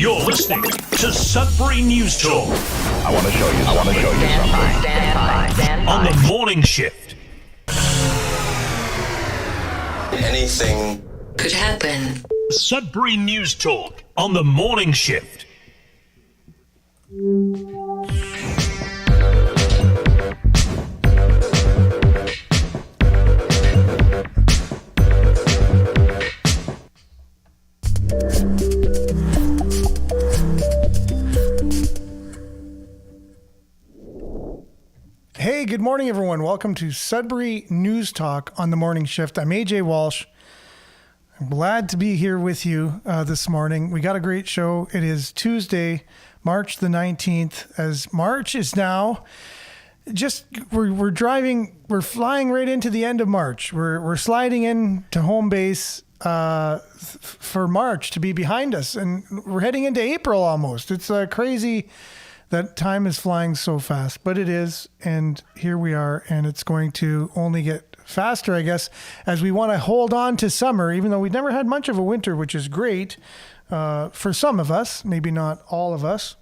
You're listening to Sudbury News Talk. I want to show you something. Stand by. On the morning shift. Anything could happen. Sudbury News Talk on the morning shift. Hey, good morning, everyone. Welcome to Sudbury News Talk on the morning shift. I'm AJ Walsh. I'm glad to be here with you this morning. We got a great show. It is Tuesday, March the 19th, as March is now we're flying right into the end of March. We're sliding into home base for March to be behind us, and we're heading into April almost. It's crazy that time is flying so fast, but it is, and here we are, and it's going to only get faster, I guess, as we want to hold on to summer, even though we've never had much of a winter, which is great for some of us, maybe not all of us.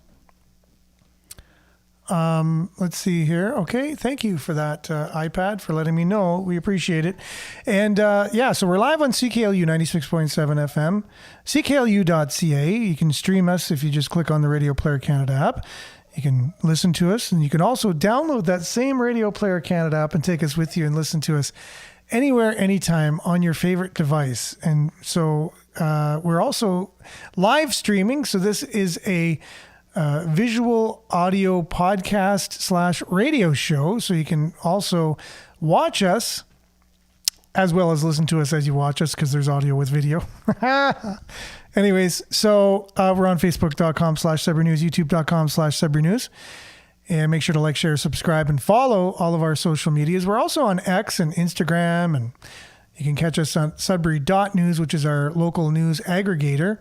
Let's see here. Okay, thank you for that iPad, for letting me know. We appreciate it. And so we're live on CKLU 96.7 FM, cklu.ca. You can stream us if you just click on the Radio Player Canada app. You can listen to us, and you can also download that same Radio Player Canada app and take us with you and listen to us anywhere, anytime on your favorite device. And so we're also live streaming. So this is a visual audio podcast / radio show. So you can also watch us as well as listen to us as you watch us, because there's audio with video. Anyways, so we're on Facebook.com/Sudbury News, YouTube.com/Sudbury News. And make sure to like, share, subscribe, and follow all of our social medias. We're also on X and Instagram, and you can catch us on Sudbury.news, which is our local news aggregator.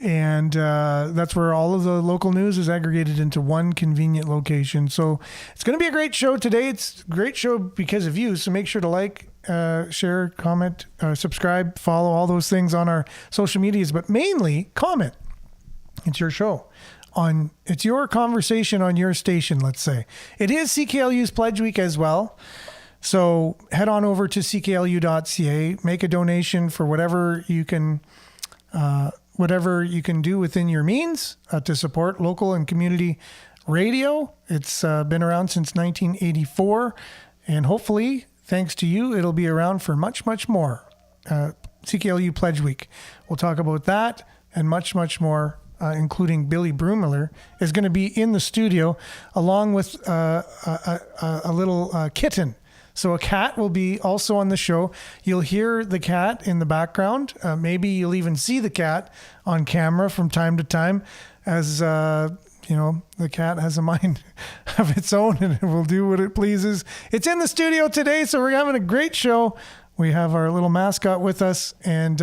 And that's where all of the local news is aggregated into one convenient location. So it's going to be a great show today. It's a great show because of you. So make sure to like, share, comment, subscribe, follow, all those things on our social medias. But mainly, comment. It's your show. It's your conversation on your station, let's say. It is CKLU's Pledge Week as well. So head on over to cklu.ca. Make a donation for whatever you can do within your means to support local and community radio. It's been around since 1984, and hopefully, thanks to you, it'll be around for much, much more. CKLU Pledge Week. We'll talk about that and much, much more, including Billy Brumiller is going to be in the studio along with a little kitten. So a cat will be also on the show. You'll hear the cat in the background. Maybe you'll even see the cat on camera from time to time, as the cat has a mind of its own and it will do what it pleases. It's in the studio today, so we're having a great show. We have our little mascot with us, and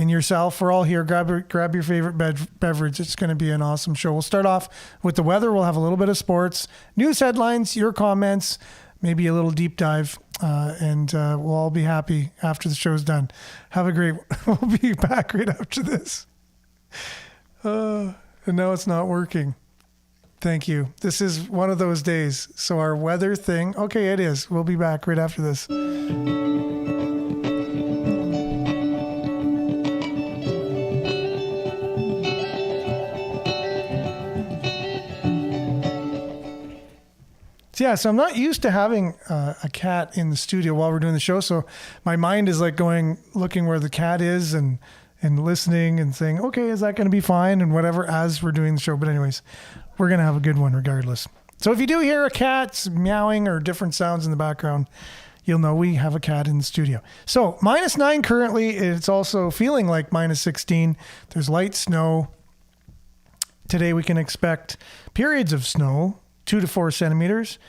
yourself. We're all here. Grab your favorite beverage. It's going to be an awesome show. We'll start off with the weather. We'll have a little bit of sports, news headlines, your comments, maybe a little deep dive, and we'll all be happy after the show's done. Have a great one. We'll be back right after this. And now it's not working. Thank you. This is one of those days. So our weather thing, okay, it is. We'll be back right after this. Yeah, so I'm not used to having a cat in the studio while we're doing the show. So my mind is like looking where the cat is and listening and saying, okay, is that going to be fine? And whatever, as we're doing the show. But anyways, we're going to have a good one regardless. So if you do hear a cat meowing or different sounds in the background, you'll know we have a cat in the studio. So -9 currently. It's also feeling like -16. There's light snow. Today we can expect periods of snow, 2 to 4 centimeters,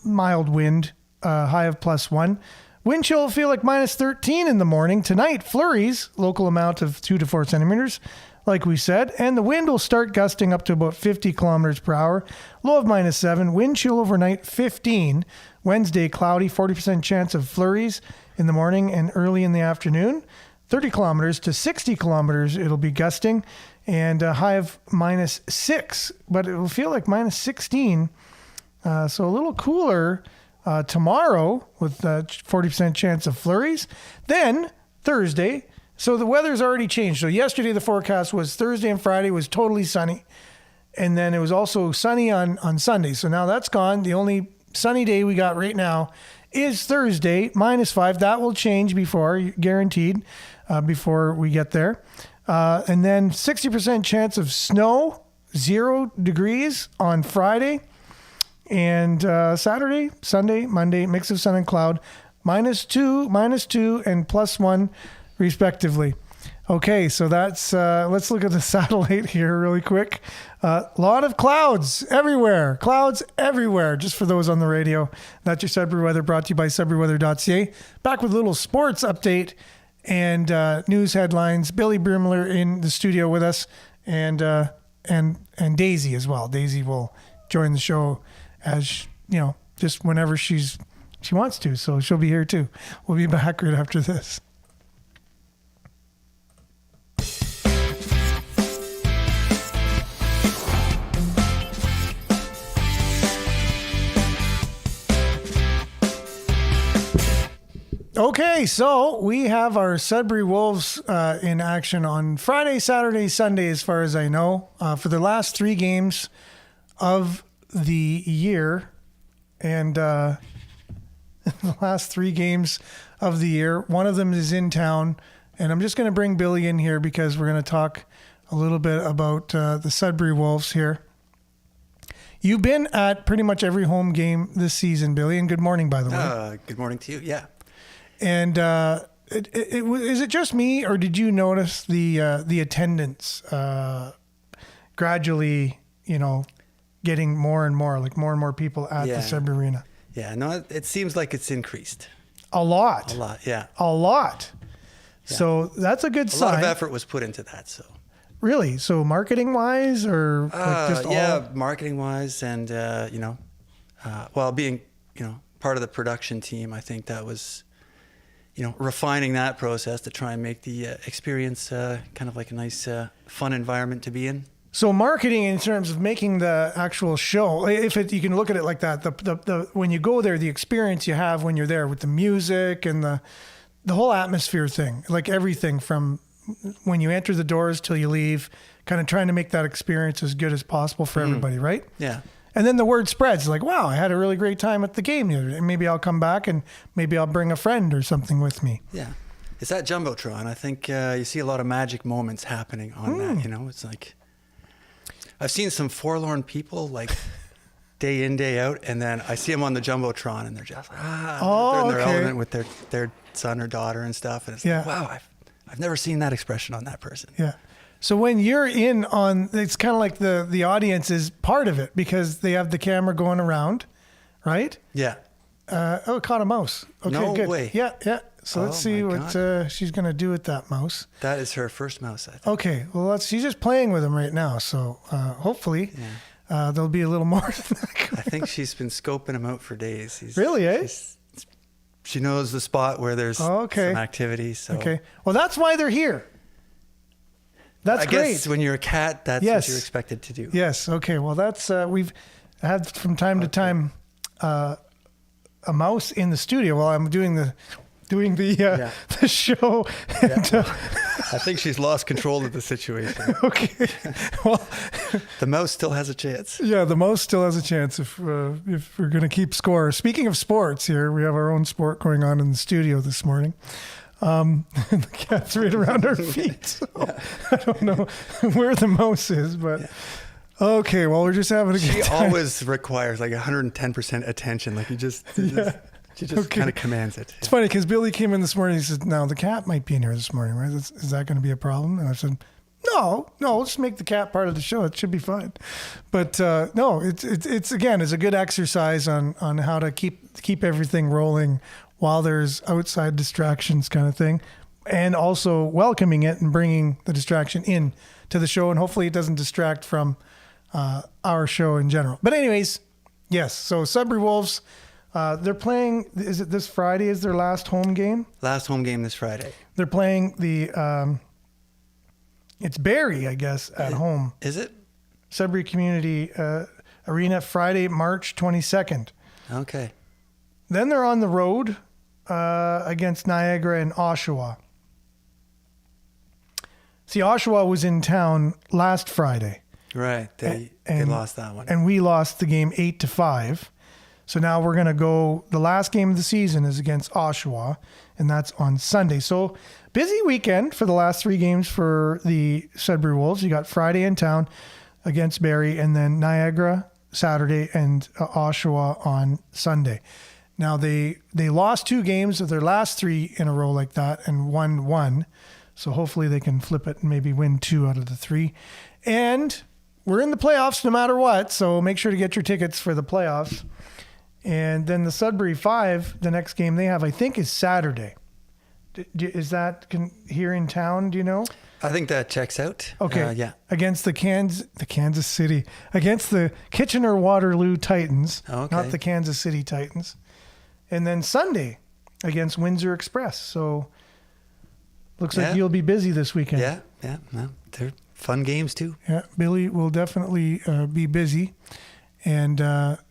mild wind, high of +1. Wind chill will feel like -13 in the morning. Tonight, flurries, local amount of 2 to 4 centimeters, like we said, and the wind will start gusting up to about 50 kilometers per hour. Low of -7, wind chill overnight 15. Wednesday, cloudy, 40% chance of flurries in the morning and early in the afternoon. 30 kilometers to 60 kilometers. It'll be gusting, and a high of -6, but it will feel like -16. So a little cooler tomorrow with a 40% chance of flurries. Then Thursday. So the weather's already changed. So yesterday the forecast was Thursday and Friday was totally sunny. And then it was also sunny on Sunday. So now that's gone. The only sunny day we got right now is Thursday, -5. That will change guaranteed, before we get there. And then 60% chance of snow, 0 degrees on Friday. And Saturday, Sunday, Monday, mix of sun and cloud, -2, and +1 respectively. Okay, so that's, let's look at the satellite here really quick. A lot of clouds everywhere, just for those on the radio. That's your Sudbury weather, brought to you by SudburyWeather.ca. Back with a little sports update and news headlines. Billy Brimler in the studio with us, and Daisy as well. Daisy will join the show as, just whenever she wants to. So she'll be here too. We'll be back right after this. Okay, so we have our Sudbury Wolves in action on Friday, Saturday, Sunday, as far as I know, for the last 3 games of the year. And the last 3 games of the year, one of them is in town. And I'm just going to bring Billy in here because we're going to talk a little bit about the Sudbury Wolves here. You've been at pretty much every home game this season, Billy, and good morning, by the way. Good morning to you. Yeah. And is it just me, or did you notice the attendance gradually, getting more and more people at the Sudbury Arena? Yeah, no, it seems like it's increased. A lot, yeah. A lot. Yeah. So that's a good sign. A lot of effort was put into that, so. Really? So marketing-wise, or marketing-wise, and, being, part of the production team, I think that was... refining that process to try and make the experience kind of like a nice, fun environment to be in. So marketing in terms of making the actual show, you can look at it like that, the when you go there, the experience you have when you're there with the music and the whole atmosphere thing, like everything from when you enter the doors till you leave, kind of trying to make that experience as good as possible for everybody, right? Yeah. And then the word spreads like, wow, I had a really great time at the game the other day. Maybe I'll come back and maybe I'll bring a friend or something with me. Yeah. It's that Jumbotron. I think you see a lot of magic moments happening on that, It's like, I've seen some forlorn people like day in, day out, and then I see them on the Jumbotron and they're just, they're in their element with their son or daughter and stuff. And it's like, wow, I've never seen that expression on that person. Yeah. So when you're in on, it's kind of like the audience is part of it because they have the camera going around, right? Yeah. It caught a mouse. Okay, no good. way. Yeah. So let's see what she's going to do with that mouse. That is her first mouse, I think. Okay. Well, she's just playing with him right now. So hopefully there'll be a little more. I think she's been scoping him out for days. Really, eh? She knows the spot where there's some activity. So. Okay. Well, that's why they're here. That's great. I guess when you're a cat, that's what you're expected to do. Yes. Okay. Well, that's we've had from time to time a mouse in the studio while I'm doing the show. And, I think she's lost control of the situation. Okay. Well, the mouse still has a chance. Yeah, the mouse still has a chance if we're going to keep score. Speaking of sports, here we have our own sport going on in the studio this morning. The cat's right around our feet. So I don't know where the mouse is, but okay. Well, we're just having a good time. She always requires like 110% attention. Like she just kind of commands it. It's funny because Billy came in this morning. He said, "Now the cat might be in here this morning, right? Is that going to be a problem?" And I said, "No, let's make the cat part of the show. It should be fine." But no, it's again, it's a good exercise on how to keep everything rolling while there's outside distractions kind of thing, and also welcoming it and bringing the distraction in to the show. And hopefully it doesn't distract from our show in general. But anyways, yes. So Sudbury Wolves They're playing, is it this Friday is their last home game? Last home game this Friday. They're playing it's Barrie, I guess, at home. Is it? Sudbury Community Arena, Friday, March 22nd. Okay. Then they're on the road against Niagara and Oshawa. See, Oshawa was in town last Friday. Right. They lost that one. And we lost the game 8-5. So now we're going to go, the last game of the season is against Oshawa, and that's on Sunday. So busy weekend for the last 3 games for the Sudbury Wolves. You got Friday in town against Barrie, and then Niagara Saturday and Oshawa on Sunday. Now they lost 2 games of their last 3 in a row like that and won 1. So hopefully they can flip it and maybe win 2 out of the 3. And we're in the playoffs no matter what, so make sure to get your tickets for the playoffs. And then the Sudbury 5, the next game they have, I think, is Saturday. Is that here in town? Do you know? I think that checks out. Okay. Yeah. Against the Kansas City, against the Kitchener-Waterloo Titans, Okay. not the Kansas City Titans. And then Sunday against Windsor Express. So looks like you'll be busy this weekend. Yeah. No, they're fun games too. Yeah, Billy will definitely be busy. And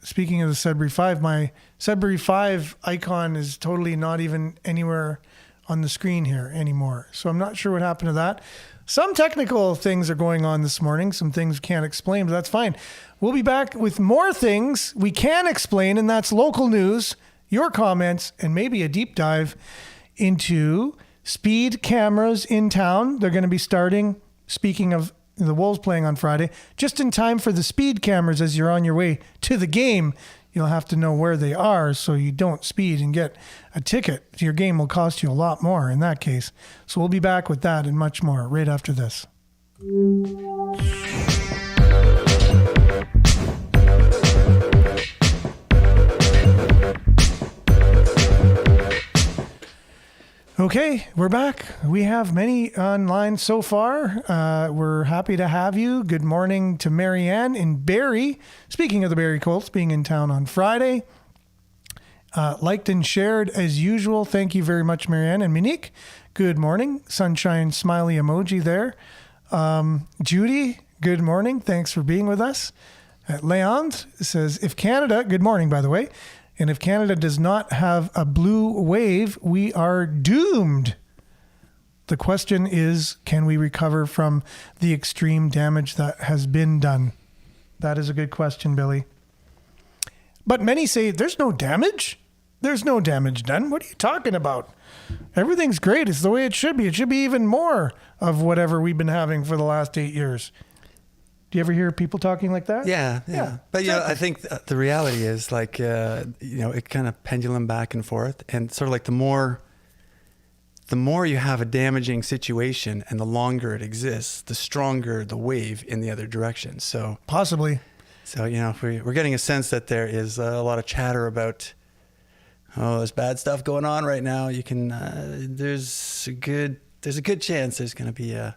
speaking of the Sudbury 5, my Sudbury 5 icon is totally not even anywhere on the screen here anymore. So I'm not sure what happened to that. Some technical things are going on this morning. Some things we can't explain, but that's fine. We'll be back with more things we can explain, and that's local news, your comments, and maybe a deep dive into speed cameras in town. They're going to be starting, speaking of the Wolves playing on Friday, just in time for the speed cameras as you're on your way to the game. You'll have to know where they are so you don't speed and get a ticket. Your game will cost you a lot more in that case. So we'll be back with that and much more right after this. Okay, we're back. We have many online so far. We're happy to have you. Good morning to Marianne in Barrie. Speaking of the Barrie Colts being in town on Friday. Liked and shared as usual. Thank you very much, Marianne. And Monique, good morning. Sunshine smiley emoji there. Judy, good morning. Thanks for being with us. Leond says, if Canada, good morning, by the way. And if Canada does not have a blue wave, we are doomed. The question is, can we recover from the extreme damage that has been done? That is a good question, Billy. But many say, there's no damage. There's no damage done. What are you talking about? Everything's great. It's the way it should be. It should be even more of whatever we've been having for the last 8 years. Do you ever hear people talking like that? Yeah. But, you know, I think the reality is like, it kind of pendulum back and forth. And sort of like the more you have a damaging situation and the longer it exists, the stronger the wave in the other direction. So possibly. So, you know, we're getting a sense that there is a lot of chatter about, there's bad stuff going on right now. You can, there's a good chance there's going to be a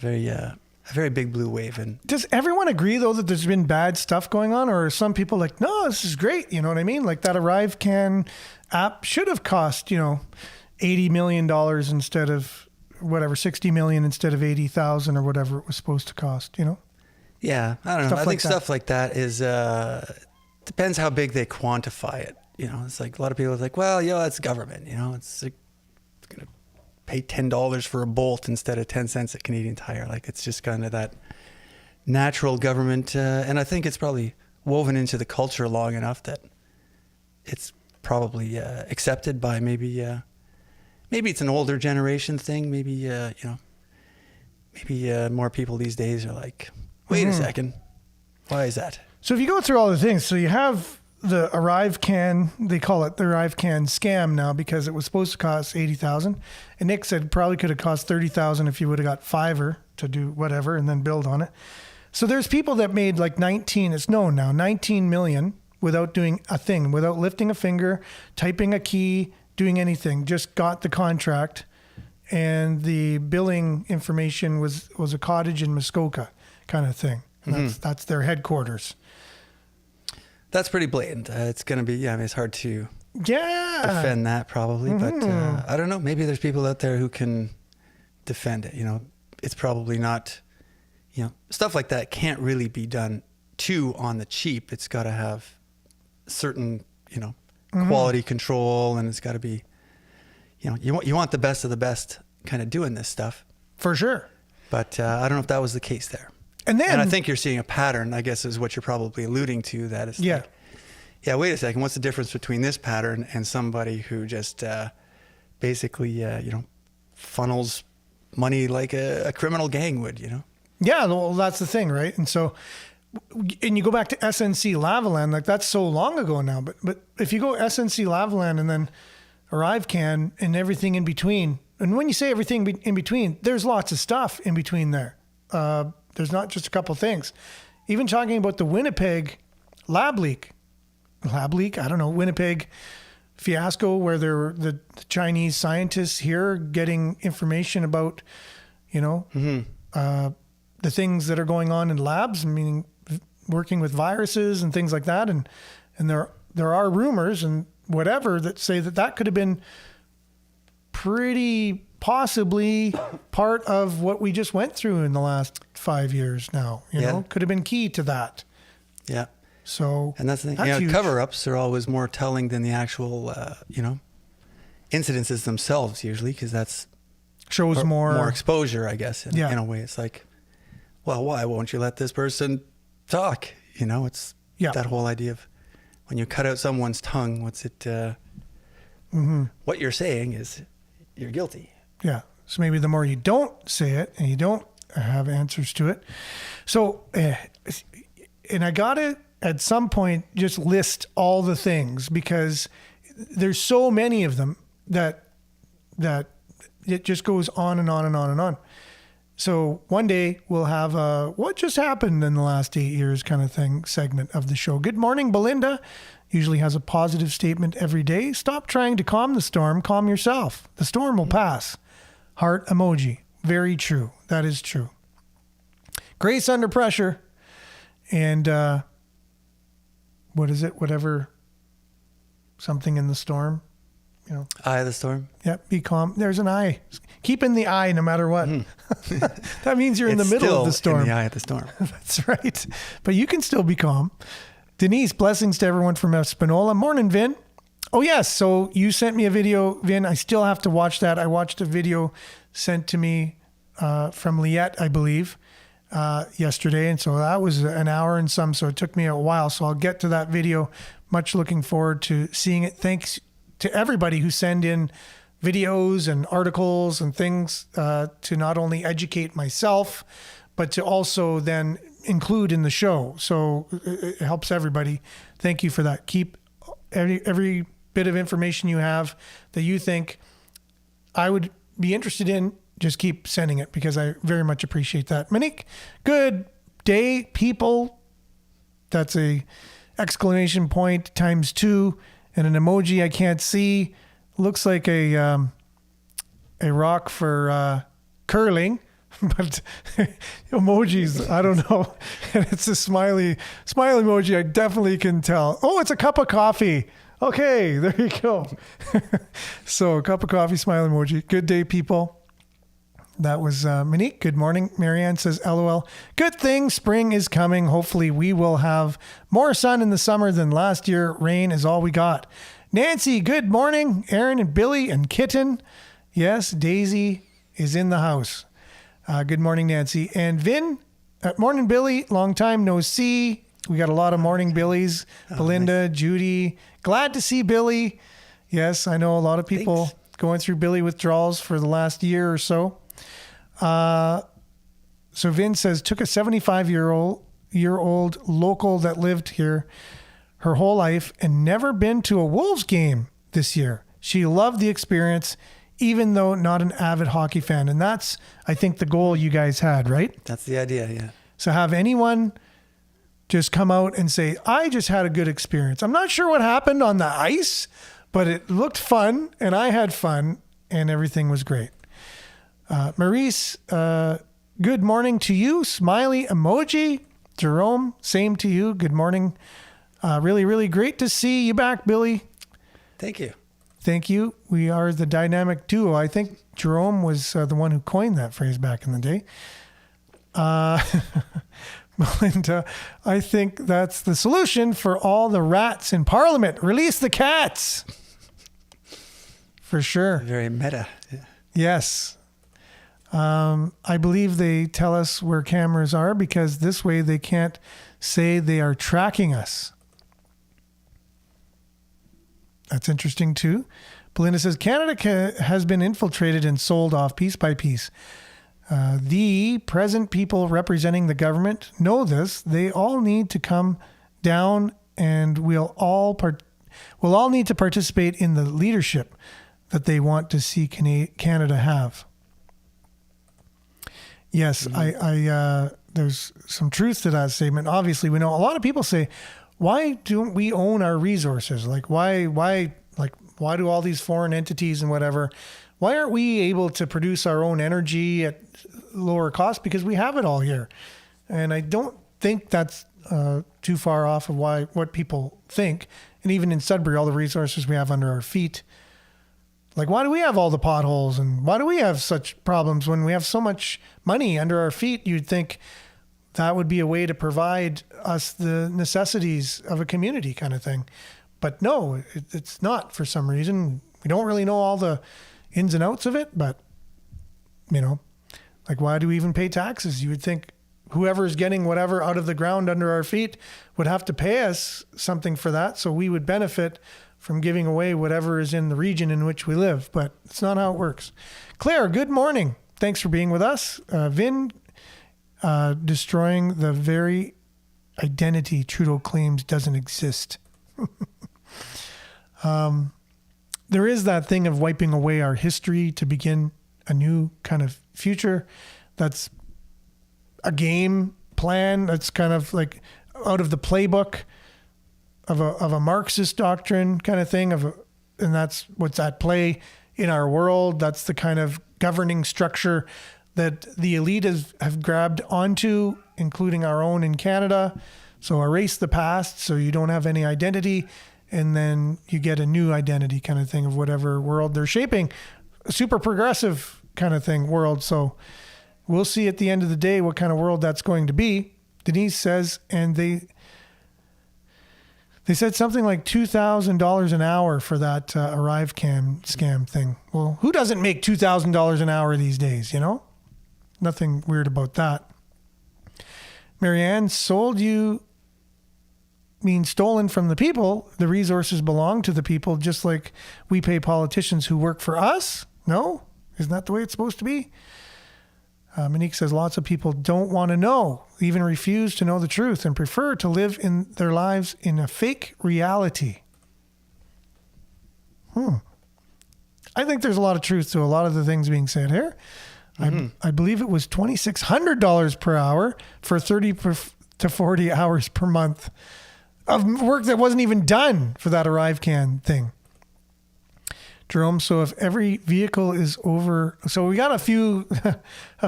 very big blue wave. And does everyone agree though that there's been bad stuff going on, or are some people like, no, this is great? You know what I mean? Like that ArriveCan app should have cost, $80 million instead of whatever, 60 million instead of 80,000 or whatever it was supposed to cost, Yeah, I don't know. I think stuff like that is, depends how big they quantify it. It's like a lot of people are like, well, that's government, it's like, it's going to pay $10 for a bolt instead of 10 cents at Canadian Tire. Like it's just kind of that natural government. And I think it's probably woven into the culture long enough that it's probably accepted by maybe it's an older generation thing. Maybe more people these days are like, wait a second, why is that? So if you go through all the things, so you have the ArriveCan, they call it the ArriveCan scam now because it was supposed to cost 80,000, and Nick said probably could have cost 30,000 if you would have got Fiverr to do whatever and then build on it. So there's people that made like 19 million without doing a thing, without lifting a finger, typing a key, doing anything, just got the contract, and the billing information was a cottage in Muskoka kind of thing. And that's their headquarters. That's pretty blatant. It's going to be, I mean, it's hard to defend that probably, but I don't know. Maybe there's people out there who can defend it. It's probably not, stuff like that can't really be done too on the cheap. It's got to have certain, quality control, and it's got to be, you want the best of the best kind of doing this stuff. For sure. But I don't know if that was the case there. And I think you're seeing a pattern, I guess, is what you're probably alluding to. That is, like, wait a second. What's the difference between this pattern and somebody who just basically, funnels money like a criminal gang would, Yeah, well, that's the thing, right? And so, and you go back to SNC Lavaland, like that's so long ago now. But if you go SNC Lavaland and then ArriveCan and everything in between, and when you say everything in between, there's lots of stuff in between there. There's not just a couple things. Even talking about the Winnipeg lab leak, I don't know, Winnipeg fiasco where there were the Chinese scientists here getting information about, the things that are going on in labs, meaning working with viruses and things like that. And there are rumors and whatever that say that could have been pretty possibly part of what we just went through in the last 5 years now, could have been key to that. Yeah. So, and that's the thing. Cover-ups are always more telling than the actual, incidences themselves usually, because that's shows more exposure, I guess. In a way, it's like, well, why won't you let this person talk? It's that whole idea of when you cut out someone's tongue, what's it? What you're saying is you're guilty. Yeah. So maybe the more you don't say it and you don't have answers to it. So, and I got to at some point just list all the things because there's so many of them that it just goes on and on and on and on. So one day we'll have a what just happened in the last 8 years kind of thing segment of the show. Good morning, Belinda. Usually has a positive statement every day. Stop trying to calm the storm. Calm yourself. The storm will pass. Heart emoji. Very true. That is true. Grace under pressure. And what is it? Whatever. Something in the storm. Eye of the storm. Yep. Be calm. There's an eye. Keep in the eye no matter what. That means you're in the middle of the storm. In the eye of the storm. That's right. But you can still be calm. Denise, blessings to everyone from Espanola. Morning, Vin. Oh, yes. So you sent me a video, Vin. I still have to watch that. I watched a video sent to me from Liette, I believe, yesterday. And so that was an hour and some. So it took me a while. So I'll get to that video. Much looking forward to seeing it. Thanks to everybody who send in videos and articles and things to not only educate myself, but to also then include in the show. So it helps everybody. Thank you for that. Keep every bit of information you have that you think I would be interested in, just keep sending it because I very much appreciate that. Monique, good day, people. That's a exclamation point ×2 and an emoji I can't see. Looks like a rock for curling. But emojis, I don't know. And it's a smiley emoji. I definitely can tell. Oh, it's a cup of coffee. Okay, there you go. So a cup of coffee, smiley emoji. Good day, people. That was Monique. Good morning. Marianne says, LOL. Good thing spring is coming. Hopefully we will have more sun in the summer than last year. Rain is all we got. Nancy, good morning. Aaron and Billy and Kitten. Yes, Daisy is in the house. Good morning, Nancy. And Vin, morning, Billy. Long time no see. We got a lot of morning Billies. Belinda, nice. Judy. Glad to see Billy. Yes, I know a lot of people going through Billy withdrawals for the last year or so. So Vin says, took a 75-year-old local that lived here her whole life and never been to a Wolves game this year. She loved the experience, even though not an avid hockey fan. And that's, I think, the goal you guys had, right? That's the idea, yeah. So have anyone just come out and say, I just had a good experience. I'm not sure what happened on the ice, but it looked fun and I had fun and everything was great. Maurice, good morning to you. Smiley emoji. Jerome, same to you. Good morning. Really, really great to see you back, Billy. Thank you. Thank you. We are the dynamic duo. I think Jerome was the one who coined that phrase back in the day. Melinda, I think that's the solution for all the rats in Parliament. Release the cats. For sure. Very meta. Yeah. Yes. I believe they tell us where cameras are because this way they can't say they are tracking us. That's interesting too. Belinda says, Canada has been infiltrated and sold off piece by piece. The present people representing the government know this. They all need to come down and we'll all need to participate in the leadership that they want to see Canada have. Yes, there's some truth to that statement. Obviously, we know a lot of people say, why don't we own our resources? Like, why do all these foreign entities and whatever, why aren't we able to produce our own energy at lower cost? Because we have it all here. And I don't think that's too far off of what people think. And even in Sudbury, all the resources we have under our feet. Like, why do we have all the potholes and why do we have such problems when we have so much money under our feet? You'd think that would be a way to provide us the necessities of a community kind of thing. But no, it's not for some reason. We don't really know all the ins and outs of it, but, like, why do we even pay taxes? You would think whoever's getting whatever out of the ground under our feet would have to pay us something for that, so we would benefit from giving away whatever is in the region in which we live. But it's not how it works. Claire, good morning. Thanks for being with us. Vin, destroying the very identity Trudeau claims doesn't exist. There is that thing of wiping away our history to begin a new kind of future. That's a game plan. That's kind of like out of the playbook of a Marxist doctrine kind of thing. And that's what's at play in our world. That's the kind of governing structure that the elite have grabbed onto, including our own in Canada. So erase the past so you don't have any identity, and then you get a new identity kind of thing of whatever world they're shaping. A super progressive kind of thing world. So we'll see at the end of the day what kind of world that's going to be. Denise says, and they said something like $2,000 an hour for that ArriveCam scam thing. Well, who doesn't make $2,000 an hour these days, Nothing weird about that. Marianne, sold you means stolen from the people. The resources belong to the people, just like we pay politicians who work for us. No? Isn't that the way it's supposed to be? Monique says lots of people don't want to know, even refuse to know the truth, and prefer to live in their lives in a fake reality. I think there's a lot of truth to a lot of the things being said here. I believe it was $2,600 per hour for 30 to 40 hours per month of work that wasn't even done for that ArriveCan thing. Jerome, so if every vehicle is over, so we got a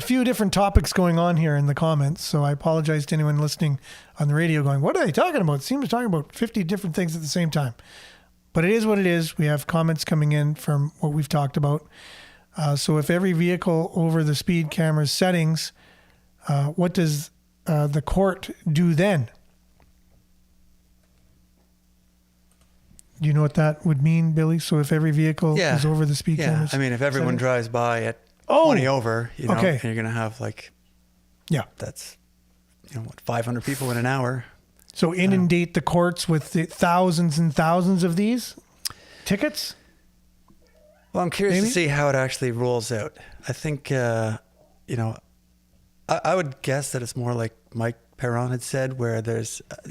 few different topics going on here in the comments. So I apologize to anyone listening on the radio going, what are they talking about? It seems to be talking about 50 different things at the same time. But it is what it is. We have comments coming in from what we've talked about. So if every vehicle over the speed camera's settings, what does the court do then? Do you know what that would mean, Billy? So if every vehicle is over the speed cameras? I mean, if everyone settings? drives by at 20 over, okay. And you're going to have that's, 500 people in an hour. So inundate the courts with the thousands and thousands of these tickets? Well, I'm curious to see how it actually rolls out. I think, I would guess that it's more like Mike Perron had said, where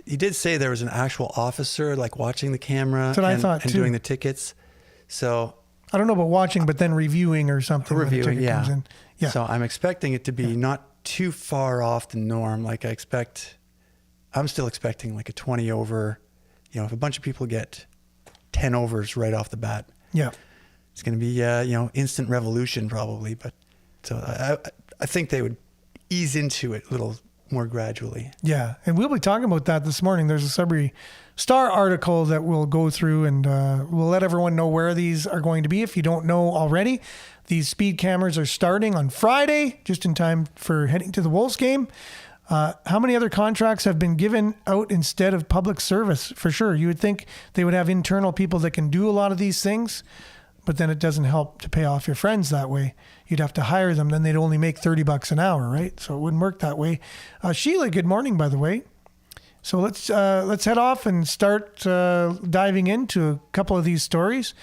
he did say there was an actual officer like watching the camera and doing the tickets. So I don't know about watching, but then reviewing or something. Reviewing, when the ticket comes in. Yeah. So I'm expecting it to be not too far off the norm. Like I'm still expecting like a 20 over, if a bunch of people get 10 overs right off the bat. Yeah. It's going to be, instant revolution probably. But so I think they would ease into it little more gradually. Yeah, and we'll be talking about that this morning. There's a Sudbury Star article that we'll go through, and we'll let everyone know where these are going to be. If you don't know already, these speed cameras are starting on Friday, just in time for heading to the Wolves game. How many other contracts have been given out instead of public service? For sure. You would think they would have internal people that can do a lot of these things, but then it doesn't help to pay off your friends that way. You'd have to hire them. Then they'd only make $30 an hour, right? So it wouldn't work that way. Sheila, good morning, by the way. So let's head off and start diving into a couple of these stories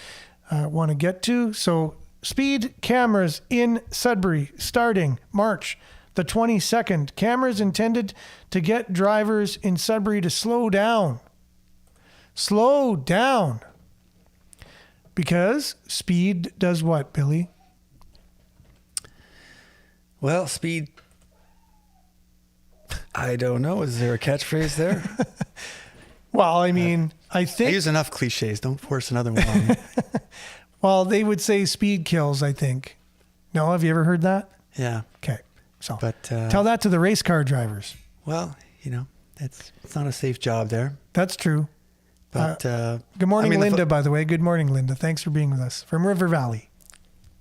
I want to get to. So speed cameras in Sudbury starting March the 22nd. Cameras intended to get drivers in Sudbury to slow down. Slow down. Because speed does what, Billy? Well, speed, I don't know. Is there a catchphrase there? Well, I mean, I think... I use enough cliches. Don't force another one on me. Well, they would say speed kills, I think. No, have you ever heard that? Yeah. Okay. So But tell that to the race car drivers. well, it's not a safe job there. That's true. But Good morning, I mean, Linda, by the way. Good morning, Linda. Thanks for being with us from River Valley.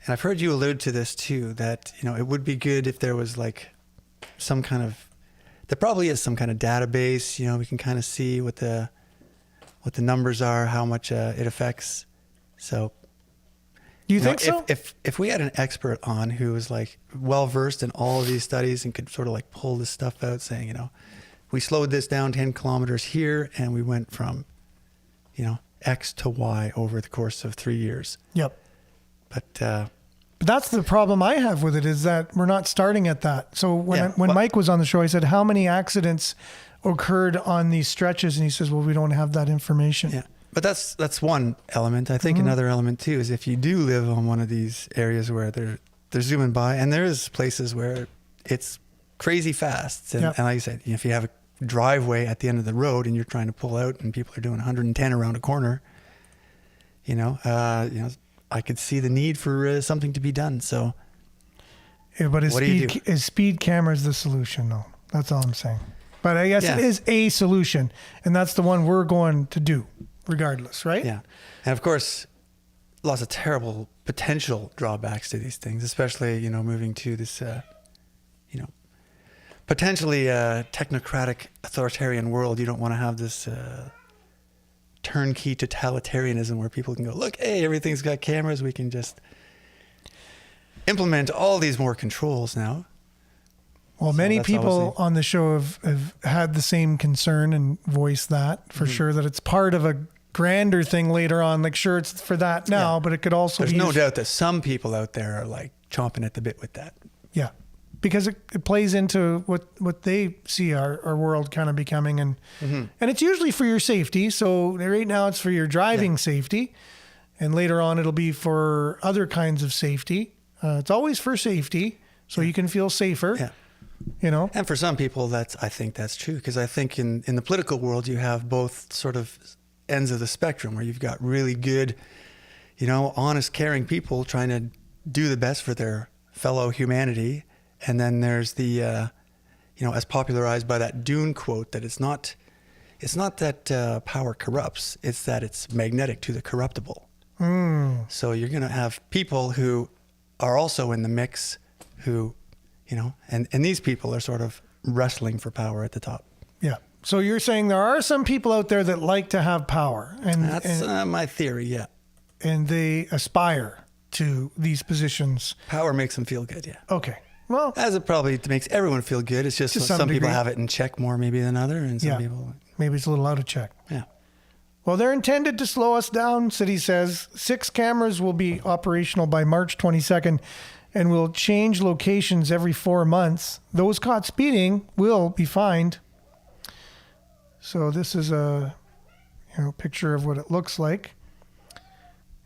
And I've heard you allude to this too, that, it would be good if there was like some kind of, there probably is some kind of database, we can kind of see what the numbers are, how much it affects. So Do you think so? If we had an expert on who was like well versed in all of these studies and could sort of like pull this stuff out saying, we slowed this down 10 kilometers here and we went from, X to Y over the course of 3 years. Yep. But that's the problem I have with it, is that we're not starting at that. So when Mike was on the show, I said, how many accidents occurred on these stretches? And he says, well, we don't have that information. Yeah. But that's one element. I think another element too is if you do live on one of these areas where they're zooming by, and there is places where it's crazy fast. And, Yep. and like I said, if you have a driveway at the end of the road and you're trying to pull out and people are doing 110 around a corner, I could see the need for something to be done. So Yeah, but what do you do? is speed cameras the solution? No, that's all I'm saying. But I guess Yeah. it is a solution, and that's the one we're going to do regardless, right? Yeah. And of course, lots of terrible potential drawbacks to these things, especially, moving to this, potentially technocratic authoritarian world. You don't want to have this turnkey totalitarianism where people can go, look, hey, everything's got cameras. We can just implement all these more controls now. Well, So many that's people obviously- on the show have had the same concern and voiced that for sure, that it's part of a grander thing later on. Like, sure, it's for that now, Yeah. but it could also There's be no used- doubt that some people out there are like chomping at the bit with that. Yeah, because it plays into what they see our world kind of becoming, and it's usually for your safety. So right now it's for your driving safety, and later on it'll be for other kinds of safety. It's always for safety, so you can feel safer. Yeah. And for some people, I think that's true, because I think in the political world, you have both sort of ends of the spectrum where you've got really good, honest, caring people trying to do the best for their fellow humanity. And then there's the, as popularized by that Dune quote, that it's not that power corrupts, it's that it's magnetic to the corruptible. So you're going to have people who are also in the mix who, and these people are sort of wrestling for power at the top. Yeah. So you're saying there are some people out there that like to have power, and That's my theory, yeah. and they aspire to these positions. Power makes them feel good, yeah. Okay. Well, As it probably makes everyone feel good. It's just To some some people degree. have it in check more maybe than other, and some yeah. people, Maybe it's a little out of check. yeah. Well, they're intended to slow us down, City says. 6 cameras will be operational by March 22nd and will change locations every 4 months. Those caught speeding will be fined. So this is a picture of what it looks like.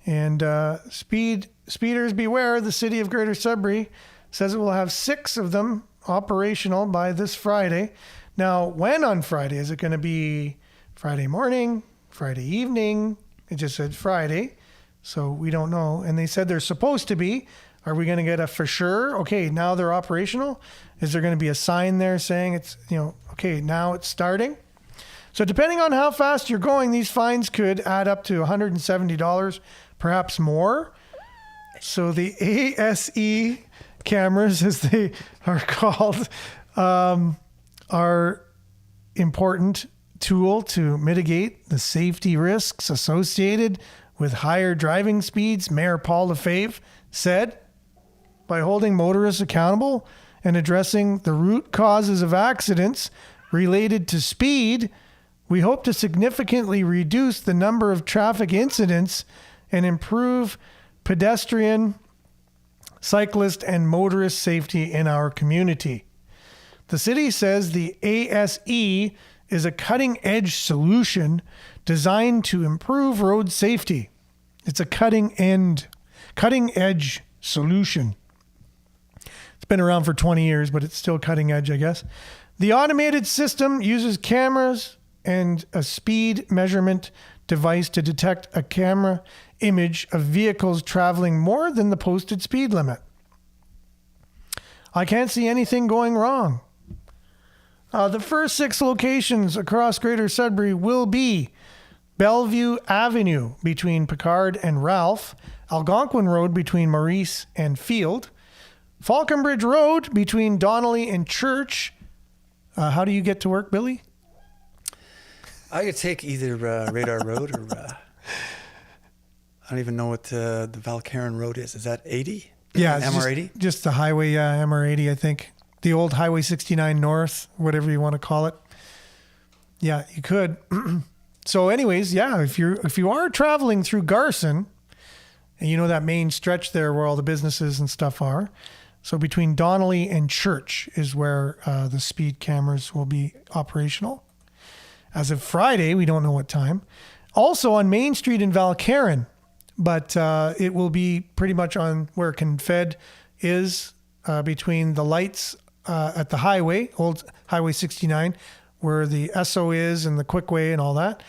And speeders beware. The city of Greater Sudbury says it will have 6 of them operational by this Friday. Now, when on Friday? Is it going to be Friday morning, Friday evening? It just said Friday, so we don't know. And they said they're supposed to be Are we going to get a for sure? Okay, now they're operational. Is there going to be a sign there saying it's, okay, now it's starting? So depending on how fast you're going, these fines could add up to $170, perhaps more. So the ASE cameras, as they are called, are important tool to mitigate the safety risks associated with higher driving speeds, Mayor Paul Lefebvre said. By holding motorists accountable and addressing the root causes of accidents related to speed, we hope to significantly reduce the number of traffic incidents and improve pedestrian, cyclist, and motorist safety in our community. The city says the ASE is a cutting-edge solution designed to improve road safety. It's a cutting-edge solution. It's been around for 20 years, but it's still cutting edge, I guess. The automated system uses cameras and a speed measurement device to detect a camera image of vehicles traveling more than the posted speed limit. I can't see anything going wrong. The first 6 locations across Greater Sudbury will be Bellevue Avenue between Picard and Ralph, Algonquin Road between Maurice and Field, Falconbridge Road between Donnelly and Church. How do you get to work, Billy? I could take either Radar Road or I don't even know what the Valcarin Road is. Is that 80? Yeah, it's MR80? Just the highway, MR80, I think. The old Highway 69 North, whatever you want to call it. Yeah, you could. So anyways, yeah, if you are traveling through Garson, and you know that main stretch there where all the businesses and stuff are, so between Donnelly and Church is where the speed cameras will be operational. As of Friday, we don't know what time. Also on Main Street in Valcarin, but it will be pretty much on where Confed is, between the lights at the highway, old Highway 69, where the Esso is and the Quickway and all that,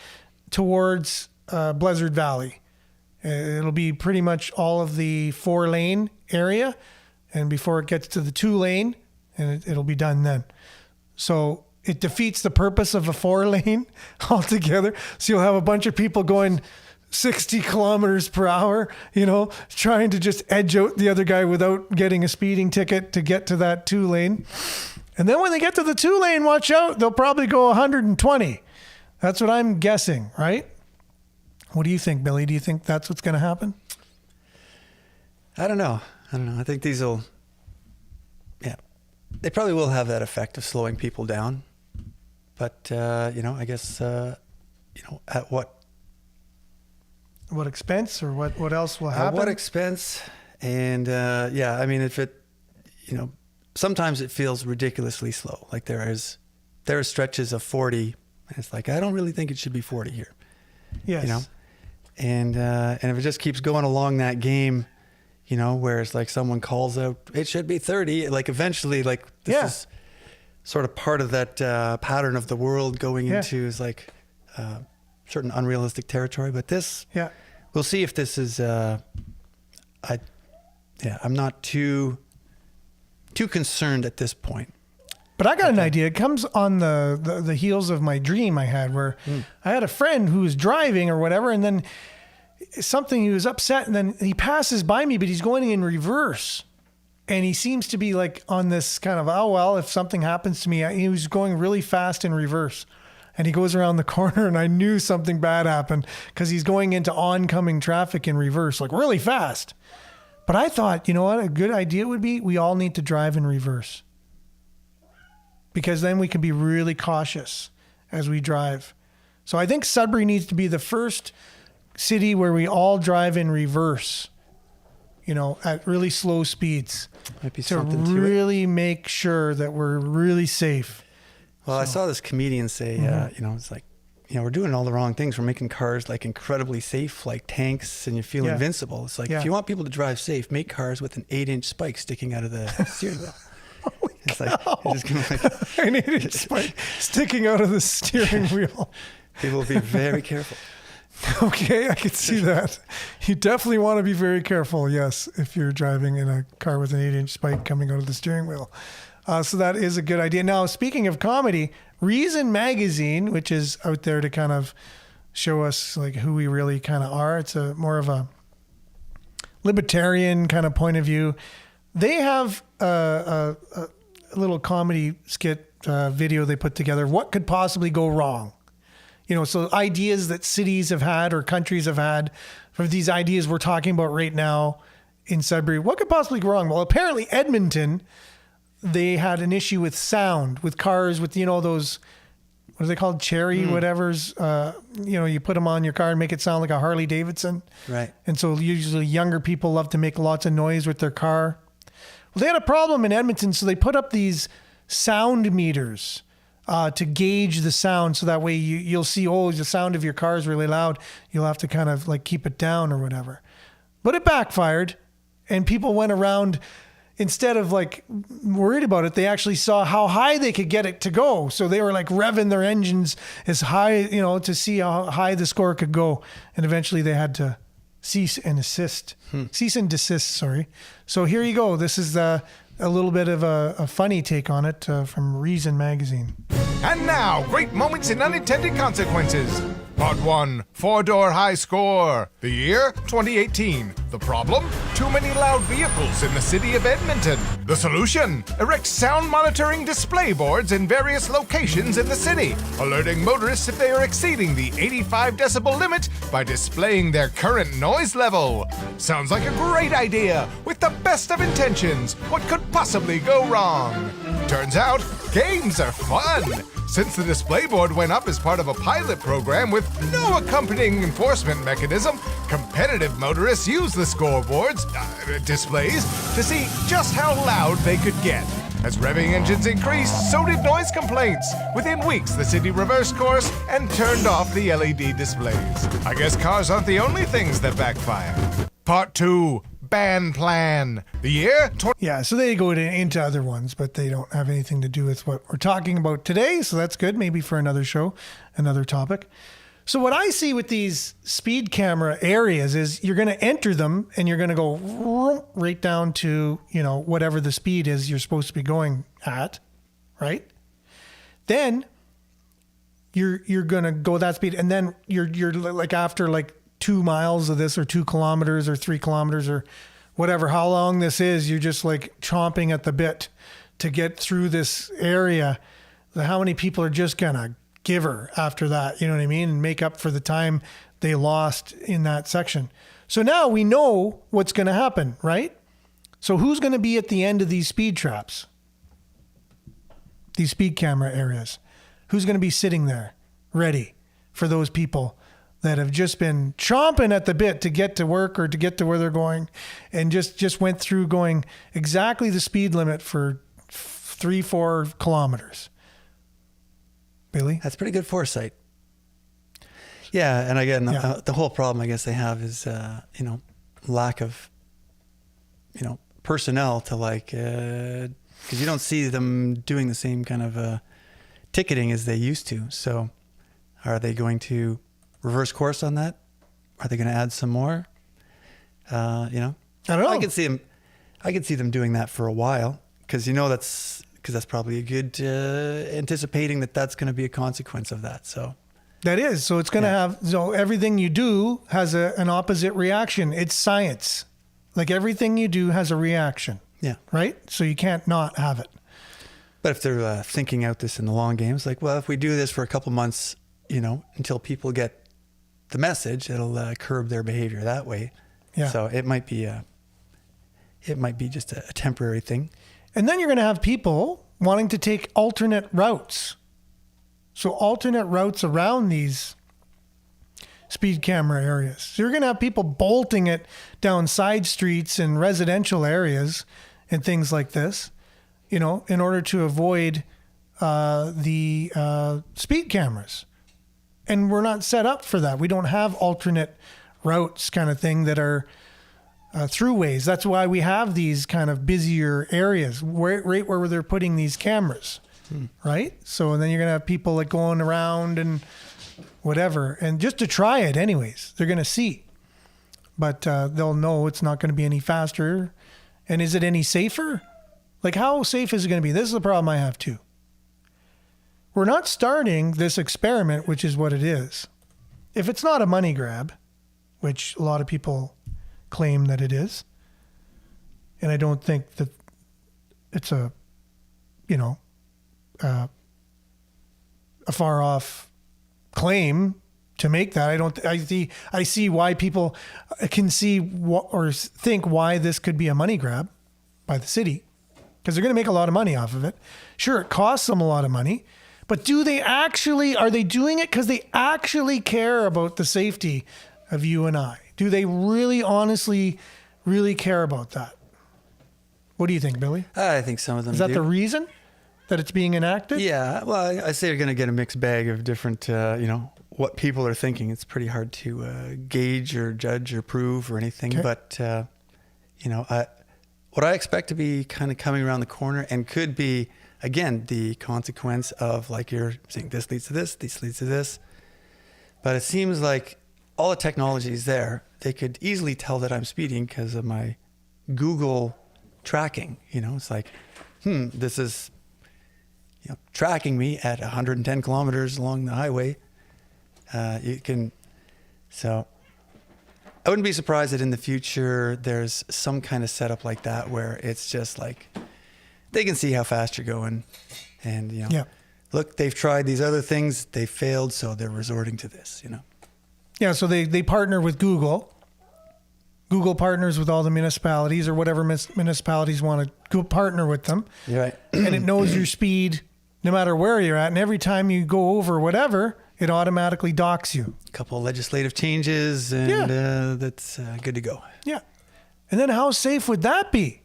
towards Blizzard Valley. It'll be pretty much all of the 4-lane area, and before it gets to the 2-lane, and it'll be done then. So it defeats the purpose of a 4-lane altogether. So you'll have a bunch of people going 60 kilometers per hour, trying to just edge out the other guy without getting a speeding ticket to get to that 2-lane. And then when they get to the 2-lane, watch out, they'll probably go 120. That's what I'm guessing, right? What do you think, Billy? Do you think that's what's going to happen? I don't know. I think they probably will have that effect of slowing people down. But, I guess, at what expense, or what else will happen? At what expense? And, if it, sometimes it feels ridiculously slow. Like there are stretches of 40, and it's like, I don't really think it should be 40 here. Yes. And if it just keeps going along that game, where it's like someone calls out, it should be 30. Like eventually, like this is sort of part of that pattern of the world going into is like certain unrealistic territory. But this, we'll see if this is. I'm not too concerned at this point. But I got an idea. It comes on the heels of my dream I had, where I had a friend who was driving or whatever, and then he was upset, and then he passes by me, but he's going in reverse. And he seems to be like on this kind of, oh, well, if something happens to me, he was going really fast in reverse. And he goes around the corner, and I knew something bad happened because he's going into oncoming traffic in reverse, like really fast. But I thought, you know what, a good idea would be we all need to drive in reverse. Because then we can be really cautious as we drive. So I think Sudbury needs to be the first city where we all drive in reverse, at really slow speeds. Might be to something to really make sure that we're really safe. Well, I saw this comedian say, it's like, we're doing all the wrong things. We're making cars like incredibly safe, like tanks, and you feel invincible. It's like, if you want people to drive safe, make cars with an 8-inch spike sticking out of the steering wheel. It's like, you're just gonna like an 8-inch spike sticking out of the steering wheel. People will be very careful. Okay, I can see that. You definitely want to be very careful, yes, if you're driving in a car with an 8-inch spike coming out of the steering wheel. So that is a good idea. Now, speaking of comedy, Reason Magazine, which is out there to kind of show us like who we really kind of are. It's a more of a libertarian kind of point of view. They have a little comedy skit video they put together. What could possibly go wrong? You know, so ideas that cities have had or countries have had, for these ideas we're talking about right now in Sudbury, what could possibly go wrong? Well, apparently Edmonton, they had an issue with sound, with cars, with, you know, those, what are they called? Cherry, whatever's, you know, you put them on your car and make it sound like a Harley Davidson. Right. And so usually younger people love to make lots of noise with their car. Well, they had a problem in Edmonton, so they put up these sound meters to gauge the sound, so that way you'll see, oh, the sound of your car is really loud. You'll have to kind of like keep it down or whatever. But it backfired, and people went around, instead of like worried about it, they actually saw how high they could get it to go. So they were like revving their engines as high, you know, to see how high the score could go. And eventually they had to cease and desist, sorry. So here you go. This is a little bit of a funny take on it from Reason Magazine. And now, great moments in unintended consequences. Part 1, 4-door high score. The year, 2018. The problem? Too many loud vehicles in the city of Edmonton. The solution? Erect sound monitoring display boards in various locations in the city, alerting motorists if they are exceeding the 85 decibel limit by displaying their current noise level. Sounds like a great idea. With the best of intentions, what could possibly go wrong? Turns out, games are fun. Since the display board went up as part of a pilot program with no accompanying enforcement mechanism, competitive motorists use the scoreboards, displays, to see just how loud they could get. As revving engines increased, so did noise complaints. Within weeks, the city reversed course and turned off the LED displays. I guess cars aren't the only things that backfire. Part 2. Ban plan. The year? Yeah, so they go into other ones, but they don't have anything to do with what we're talking about today. So that's good. Maybe for another show, another topic. So what I see with these speed camera areas is you're going to enter them and you're going to go right down to, you know, whatever the speed is you're supposed to be going at, right? Then you're going to go that speed, and then you're like after like 2 miles of this, or 2 kilometers or 3 kilometers or whatever, how long this is, you're just like chomping at the bit to get through this area. How many people are just gonna give her after that, you know what I mean, and make up for the time they lost in that section. So now we know what's gonna happen, right? So who's gonna be at the end of these speed traps, these speed camera areas? Who's gonna be sitting there ready for those people that have just been chomping at the bit to get to work or to get to where they're going, and just went through going exactly the speed limit for 3-4 kilometers? Billy? That's pretty good foresight. Yeah, and again, the whole problem I guess they have is, you know, lack of, you know, personnel to like, because you don't see them doing the same kind of ticketing as they used to. So are they going to reverse course on that? Are they going to add some more? You know, I don't know. I could see them doing that for a while, because you know that's probably a good anticipating that that's going to be a consequence of that. So that is, so it's going to have, so everything you do has an opposite reaction. It's science. Like everything you do has a reaction. Yeah. Right. So you can't not have it. But if they're thinking out this in the long game, it's like, well, if we do this for a couple months, you know, until people get the message, it'll curb their behavior that way. Yeah. So it might be just a temporary thing. And then you're going to have people wanting to take alternate routes. So alternate routes around these speed camera areas. So you're going to have people bolting it down side streets and residential areas and things like this, you know, in order to avoid the speed cameras. And we're not set up for that. We don't have alternate routes kind of thing that are throughways. That's why we have these kind of busier areas, right where they're putting these cameras, right? So and then you're going to have people like going around and whatever, and just to try it anyways. They're going to see. But they'll know it's not going to be any faster. And is it any safer? Like, how safe is it going to be? This is the problem I have too. We're not starting this experiment, which is what it is. If it's not a money grab, which a lot of people claim that it is, and I don't think that it's a far off claim to make that. I see why people can see or think why this could be a money grab by the city, because they're going to make a lot of money off of it. Sure, it costs them a lot of money, but are they doing it because they actually care about the safety of you and I? Do they really, honestly, really care about that? What do you think, Billy? I think some of them Is that do. the reason that it's being enacted? Yeah, well, I say you're going to get a mixed bag of different, what people are thinking. It's pretty hard to gauge or judge or prove or anything. Okay. But, what I expect to be kind of coming around the corner and could be, again, the consequence of, like you're saying, this leads to this leads to this. But it seems like all the technology is there. They could easily tell that I'm speeding because of my Google tracking. It's like, this is tracking me at 110 kilometers along the highway. So I wouldn't be surprised that in the future there's some kind of setup like that where it's just like they can see how fast you're going, and look, they've tried these other things, they failed, so they're resorting to this. Yeah, so they partner with Google. Google partners with all the municipalities or whatever municipalities want to partner with them. You're right. And it knows your speed no matter where you're at. And every time you go over whatever, it automatically docks you. A couple of legislative changes, and that's good to go. Yeah. And then how safe would that be?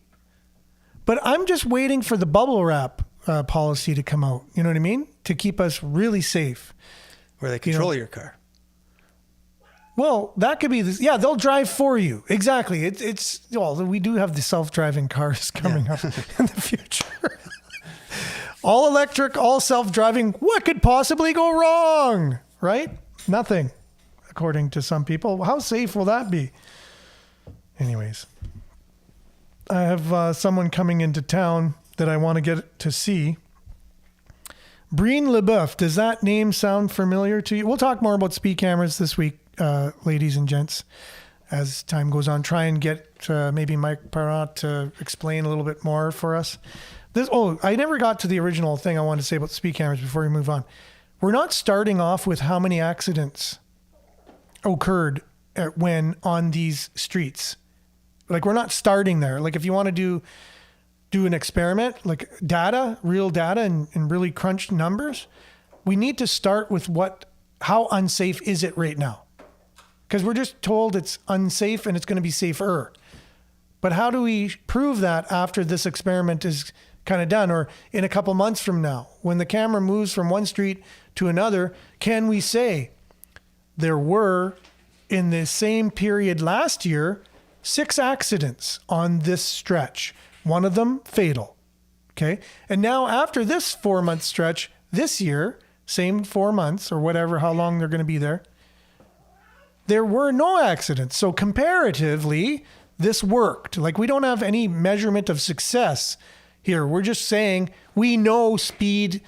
But I'm just waiting for the bubble wrap policy to come out. You know what I mean? To keep us really safe. Where they control your car. Well, that could be this. Yeah, they'll drive for you. Exactly. We do have the self-driving cars coming up in the future. All electric, all self-driving. What could possibly go wrong? Right? Nothing, according to some people. How safe will that be? Anyways, I have someone coming into town that I want to get to see. Breen LeBeuf. Does that name sound familiar to you? We'll talk more about speed cameras this week, ladies and gents, as time goes on. Try and get maybe Mike Parent to explain a little bit more for us. I never got to the original thing I wanted to say about speed cameras before we move on. We're not starting off with how many accidents occurred when on these streets. Like, we're not starting there. Like, if you want to do an experiment, like real data and really crunched numbers, we need to start with how unsafe is it right now? Because we're just told it's unsafe and it's going to be safer. But how do we prove that after this experiment is kind of done, or in a couple months from now, when the camera moves from one street to another? Can we say there were, in the same period last year, 6 accidents on this stretch, one of them fatal? Okay. And now after this 4-month stretch this year, same 4 months or whatever, how long they're going to be there were no accidents. So comparatively, this worked. Like, we don't have any measurement of success here. We're just saying we know speed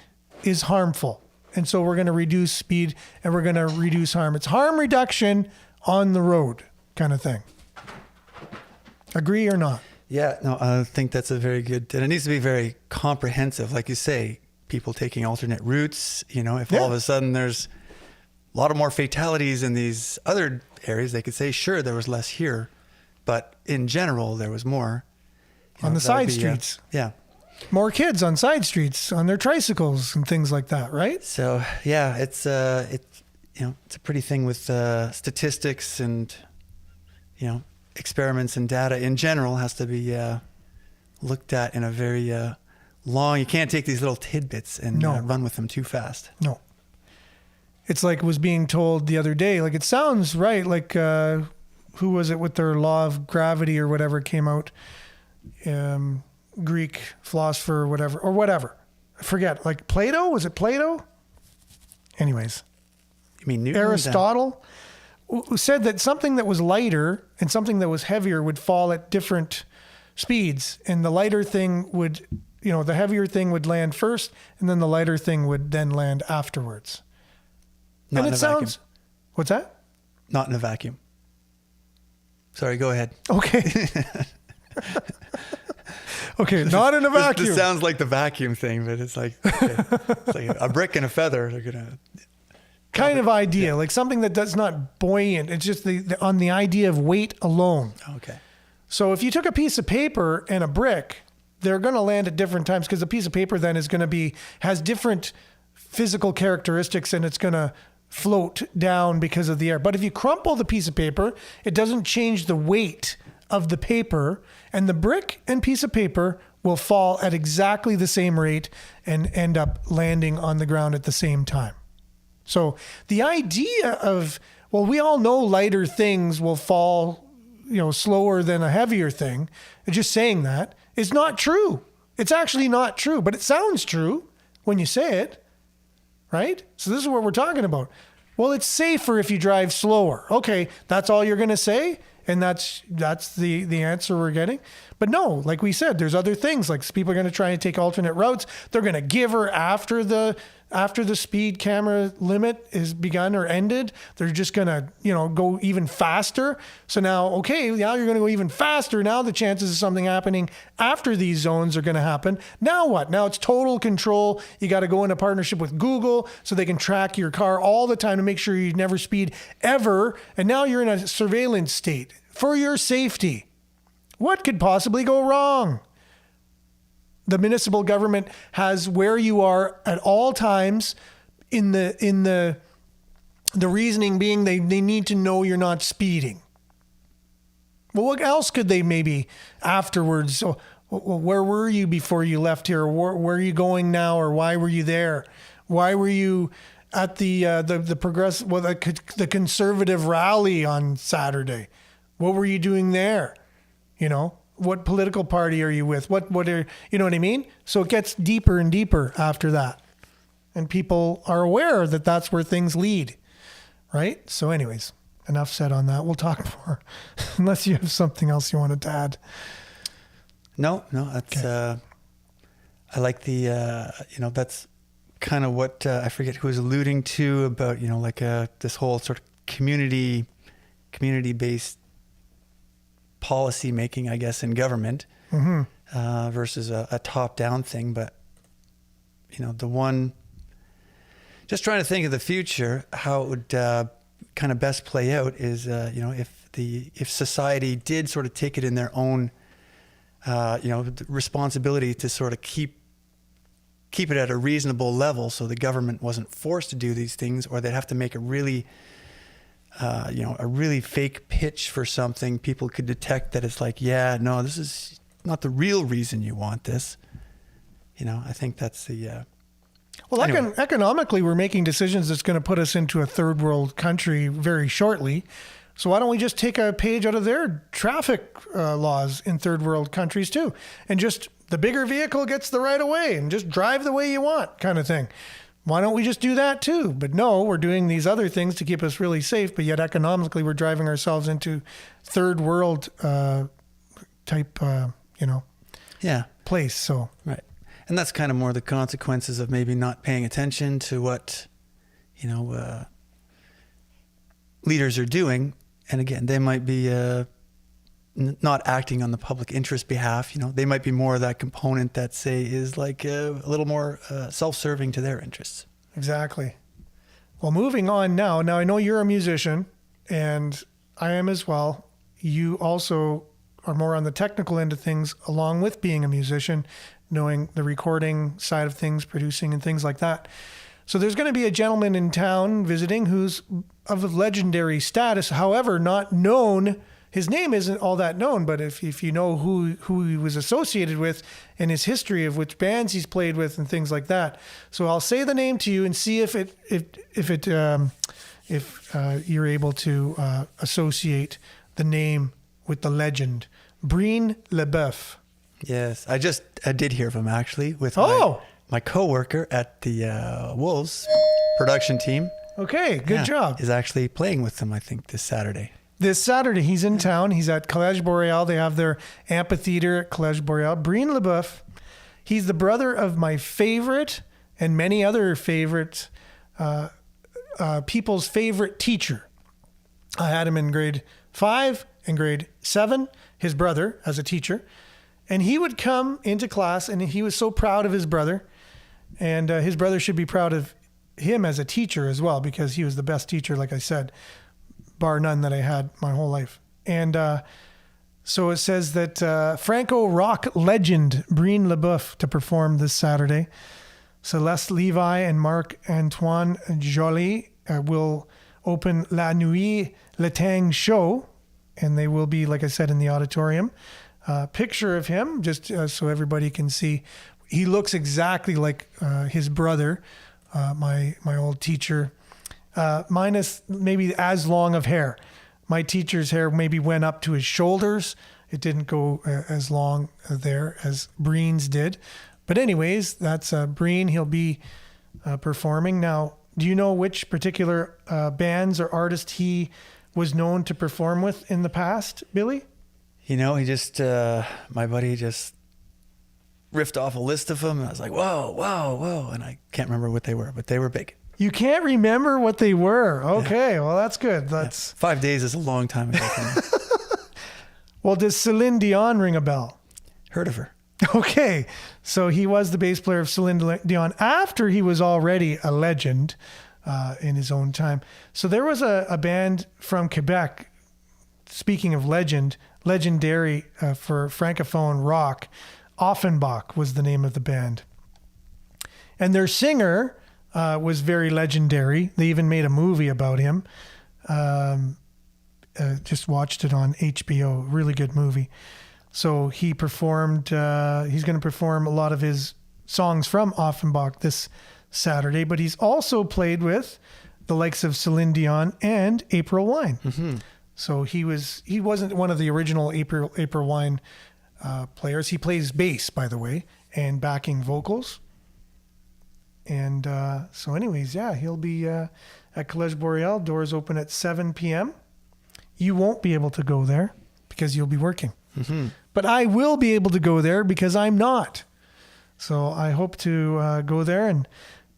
is harmful. And so we're going to reduce speed and we're going to reduce harm. It's harm reduction on the road kind of thing. Agree or not? Yeah, no, I think that's a very good, and it needs to be very comprehensive. Like you say, people taking alternate routes, if all of a sudden there's a lot of more fatalities in these other areas, they could say, sure, there was less here, but in general, there was more. On the side streets. Yeah. More kids on side streets, on their tricycles and things like that, right? So, yeah, it's a pretty thing with statistics and, experiments and data in general has to be looked at in a very long, you can't take these little tidbits and run with them too fast. No. It's like was being told the other day, like, it sounds right, like, who was it with their law of gravity or whatever came out, Greek philosopher or whatever, I forget, like Plato, was it Plato? Anyways, mean Newton? Aristotle who said that something that was lighter and something that was heavier would fall at different speeds, and the lighter thing would, the heavier thing would land first, and then the lighter thing would then land afterwards. Not and in it a sounds, vacuum. What's that? Not in a vacuum. Sorry, go ahead. Okay. Okay, not in a vacuum. This sounds like the vacuum thing, but it's like, okay. It's like a brick and a feather. They're gonna kind of idea, like something that does not buoyant. It's just on the idea of weight alone. Okay. So if you took a piece of paper and a brick, they're going to land at different times because the piece of paper then is going to has different physical characteristics and it's going to float down because of the air. But if you crumple the piece of paper, it doesn't change the weight of the paper, and the brick and piece of paper will fall at exactly the same rate and end up landing on the ground at the same time. So the idea of, well, we all know lighter things will fall, slower than a heavier thing. Just saying that is not true. It's actually not true, but it sounds true when you say it, right? So this is what we're talking about. Well, it's safer if you drive slower. Okay, that's all you're going to say? And that's the answer we're getting. But no, like we said, there's other things. Like people are going to try and take alternate routes. They're going to give her after the speed camera limit is begun or ended. They're just going to, go even faster. So now you're going to go even faster. Now the chances of something happening after these zones are going to happen. Now what? Now it's total control. You got to go in a partnership with Google so they can track your car all the time to make sure you never speed ever. And now you're in a surveillance state for your safety. What could possibly go wrong? The municipal government has where you are at all times in the reasoning being they need to know you're not speeding. Well, what else could they maybe afterwards? So, where were you before you left here? Where are you going now? Or why were you there? Why were you at the conservative rally on Saturday? What were you doing there? What political party are you with? What are, you know what I mean? So it gets deeper and deeper after that. And people are aware that that's where things lead, right? So anyways, enough said on that. We'll talk more, unless you have something else you wanted to add. No, that's, okay. I like the, that's kind of what, I forget who was alluding to about, this whole sort of community-based policy making, I guess, in government, versus a top-down thing. But the one, just trying to think of the future, how it would kind of best play out is, if society did sort of take it in their own, responsibility to sort of keep it at a reasonable level, so the government wasn't forced to do these things, or they'd have to make a really fake pitch for something. People could detect that it's like, yeah, no, this is not the real reason you want this. I think that's the... Well, anyway. Economically, we're making decisions that's going to put us into a third world country very shortly. So why don't we just take a page out of their traffic laws in third world countries too? And just the bigger vehicle gets the right of way and just drive the way you want kind of thing. Why don't we just do that too? But no, we're doing these other things to keep us really safe, but yet economically we're driving ourselves into third world type, place. So right. And that's kind of more the consequences of maybe not paying attention to what, leaders are doing. And again, they might be not acting on the public interest behalf. They might be more of that component that, say, is like a little more self-serving to their interests. Exactly. Well, moving on now. Now, I know you're a musician, and I am as well. You also are more on the technical end of things, along with being a musician, knowing the recording side of things, producing and things like that. So there's going to be a gentleman in town visiting who's of legendary status, however, not known. His name isn't all that known, but if you know who he was associated with and his history of which bands he's played with and things like that. So I'll say the name to you and see if you're able to associate the name with the legend. Breen LeBeuf. Yes, I did hear of him actually with my coworker at the Wolves production team. Okay, good job. Is actually playing with them, I think, this Saturday. This Saturday, he's in town. He's at Collège Boreal. They have their amphitheater at Collège Boreal. Breen LeBeuf, he's the brother of my favorite and many other favorite people's favorite teacher. I had him in grade 5 and grade 7, his brother as a teacher. And he would come into class, and he was so proud of his brother. And his brother should be proud of him as a teacher as well, because he was the best teacher, like I said, bar none, that I had my whole life. And so it says that Franco rock legend Breen LeBeuf to perform this Saturday. Celeste Levi and Marc-Antoine Joly will open La Nuit Le Tang show, and they will be, like I said, in the auditorium. Picture of him, just so everybody can see. He looks exactly like his brother, my old teacher, minus maybe as long of hair. My teacher's hair maybe went up to his shoulders. It didn't go as long there as Breen's did. But anyways, that's Breen. He'll be performing. Now, do you know which particular bands or artists he was known to perform with in the past, Billy? You know, he just, my buddy just riffed off a list of them. And I was like, whoa, whoa, whoa. And I can't remember what they were, but they were big. You can't remember what they were. Okay, yeah. Well, that's good. That's 5 days is a long time ago for me. Well, does Celine Dion ring a bell? Heard of her. Okay, so he was the bass player of Celine Dion after he was already a legend in his own time. So there was a band from Quebec, speaking of legendary for Francophone rock, Offenbach was the name of the band. And their singer was very legendary. They even made a movie about him. Just watched it on HBO. Really good movie. So he performed, he's going to perform a lot of his songs from Offenbach this Saturday, but he's also played with the likes of Celine Dion and April Wine. Mm-hmm. So he wasn't one of the original April Wine players. He plays bass, by the way, and backing vocals. And so anyways, yeah, he'll be at Collège Boreal. Doors open at 7 p.m. You won't be able to go there because you'll be working. Mm-hmm. But I will be able to go there because I'm not. So I hope to go there. And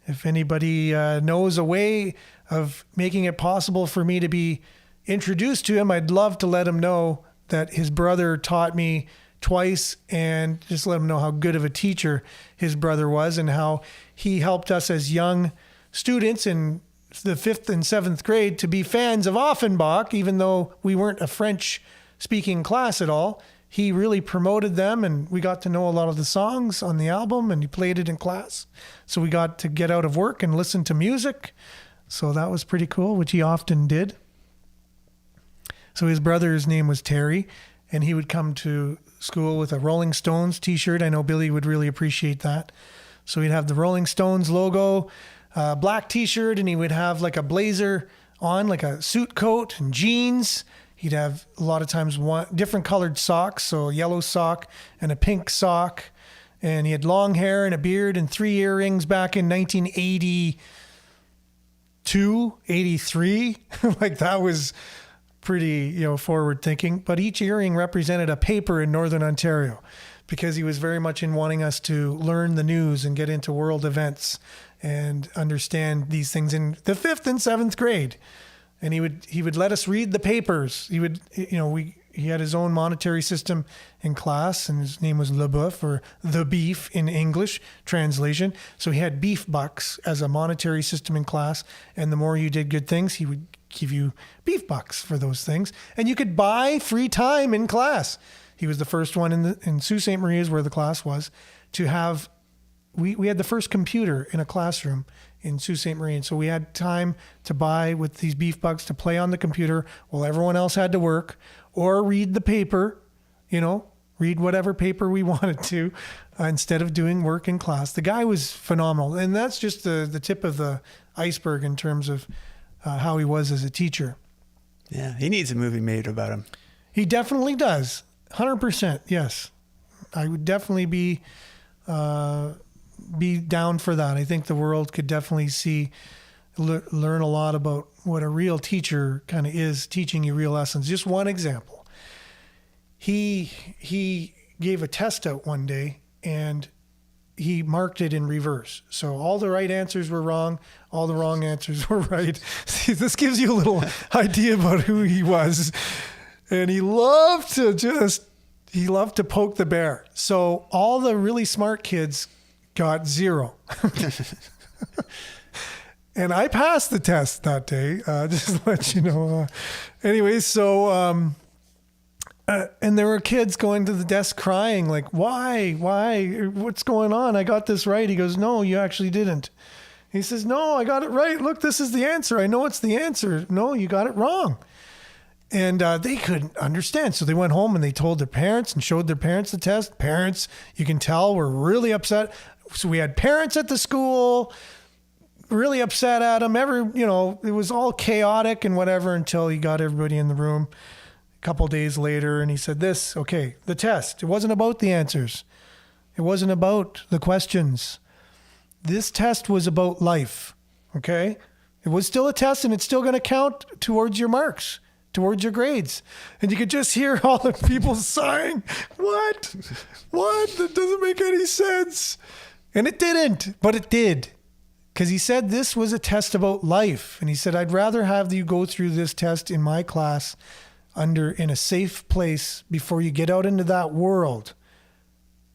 if anybody knows a way of making it possible for me to be introduced to him, I'd love to let him know that his brother taught me twice, and just let him know how good of a teacher his brother was and how he helped us as young students in the 5th and 7th grade to be fans of Offenbach, even though we weren't a French-speaking class at all. He really promoted them, and we got to know a lot of the songs on the album, and he played it in class. So we got to get out of work and listen to music. So that was pretty cool, which he often did. So his brother's name was Terry, and he would come to school with a Rolling Stones t-shirt. I know Billy would really appreciate that. So he'd have the Rolling Stones logo, black t-shirt, and he would have like a blazer on, like a suit coat and jeans. He'd have a lot of times different colored socks, so a yellow sock and a pink sock. And he had long hair and a beard and 3 earrings back in 1982, 83. Like that was pretty, forward thinking. But each earring represented a paper in Northern Ontario because he was very much in wanting us to learn the news and get into world events and understand these things in the 5th and 7th grade. And he would let us read the papers. He would, he had his own monetary system in class, and his name was Le Boeuf, or the beef in English translation. So he had beef bucks as a monetary system in class, and the more you did good things, he would give you beef bucks for those things, and you could buy free time in class. He was the first one in Sault Ste. Marie, is where the class was, to have. We had the first computer in a classroom in Sault Ste. Marie, and so we had time to buy with these beef bucks to play on the computer while everyone else had to work, or read the paper, read whatever paper we wanted to instead of doing work in class. The guy was phenomenal, and that's just the tip of the iceberg in terms of how he was as a teacher. Yeah, he needs a movie made about him. He definitely does. 100%, yes. I would definitely be down for that. I think the world could definitely see learn a lot about what a real teacher kind of is, teaching you real lessons. Just one example. He gave a test out one day and he marked it in reverse. So all the right answers were wrong, all the wrong answers were right. See, this gives you a little idea about who he was. And he loved to poke the bear. So all the really smart kids got 0. And I passed the test that day, just to let you know. Anyway, so, and there were kids going to the desk crying, like, why, what's going on? I got this right. He goes, no, you actually didn't. He says, no, I got it right. Look, this is the answer. I know it's the answer. No, you got it wrong. And they couldn't understand. So they went home and they told their parents and showed their parents the test. Parents, you can tell, were really upset. So we had parents at the school really upset at him. It was all chaotic and whatever until he got everybody in the room a couple days later. And he said the test, it wasn't about the answers. It wasn't about the questions. This test was about life. Okay. It was still a test and it's still going to count towards your marks, towards your grades. And you could just hear all the people sighing. What? That doesn't make any sense. And it didn't, but it did. Because he said this was a test about life. And he said, I'd rather have you go through this test in my class in a safe place before you get out into that world,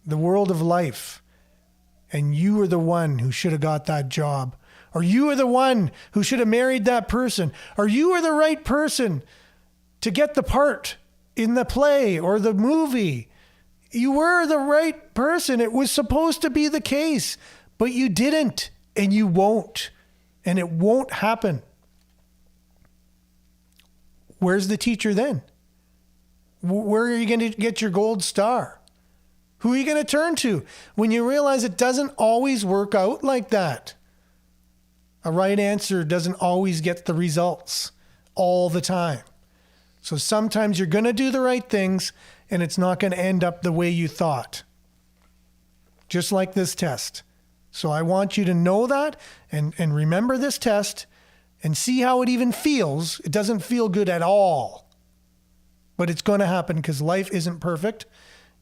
the world of life. And you are the one who should have got that job. Or you are the one who should have married that person. Or you are the right person to get the part in the play or the movie. You were the right person. It was supposed to be the case, but you didn't. And you won't. And it won't happen. Where's the teacher then? Where are you going to get your gold star? Who are you going to turn to when you realize it doesn't always work out like that? A right answer doesn't always get the results all the time. So sometimes you're going to do the right things and it's not going to end up the way you thought. Just like this test. So I want you to know that and remember this test and see how it even feels. It doesn't feel good at all, but it's going to happen because life isn't perfect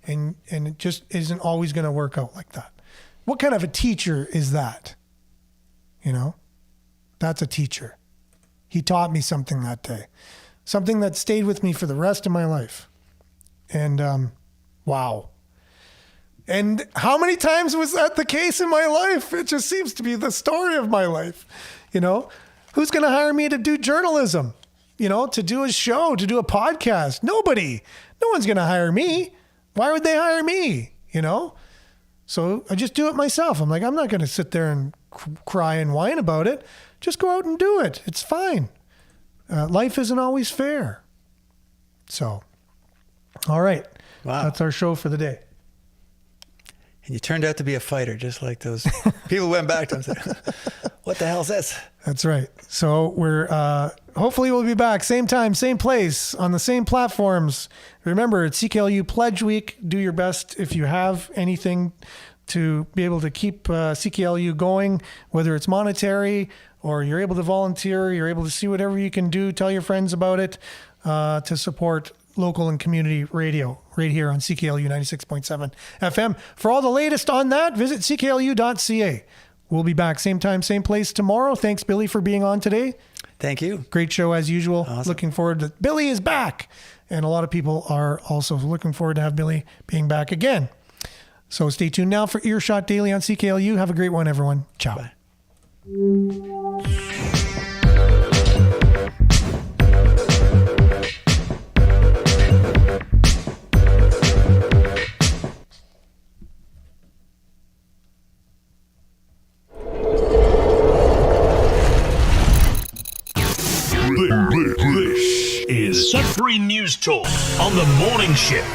and it just isn't always going to work out like that. What kind of a teacher is that? That's a teacher. He taught me something that day, something that stayed with me for the rest of my life. And wow. And how many times was that the case in my life? It just seems to be the story of my life. Who's going to hire me to do journalism? To do a show, to do a podcast? Nobody. No one's going to hire me. Why would they hire me? So I just do it myself. I'm like, I'm not going to sit there and cry and whine about it. Just go out and do it. It's fine. Life isn't always fair. So, all right. Wow. That's our show for the day. And you turned out to be a fighter, just like those people went back to him and said, what the hell's this? That's right. So we're hopefully we'll be back same time, same place, on the same platforms. Remember, it's CKLU Pledge Week. Do your best if you have anything to be able to keep CKLU going, whether it's monetary or you're able to volunteer, you're able to see whatever you can do, tell your friends about it to support local and community radio right here on CKLU 96.7 FM. For all the latest on that, visit cklu.ca. We'll be back same time, same place tomorrow. Thanks, Billy, for being on today. Thank you. Great show as usual. Awesome. Looking forward to Billy is back. And a lot of people are also looking forward to have Billy being back again. So stay tuned now for Earshot Daily on CKLU. Have a great one, everyone. Ciao. Bye. This is Sudbury News Talk on the morning shift.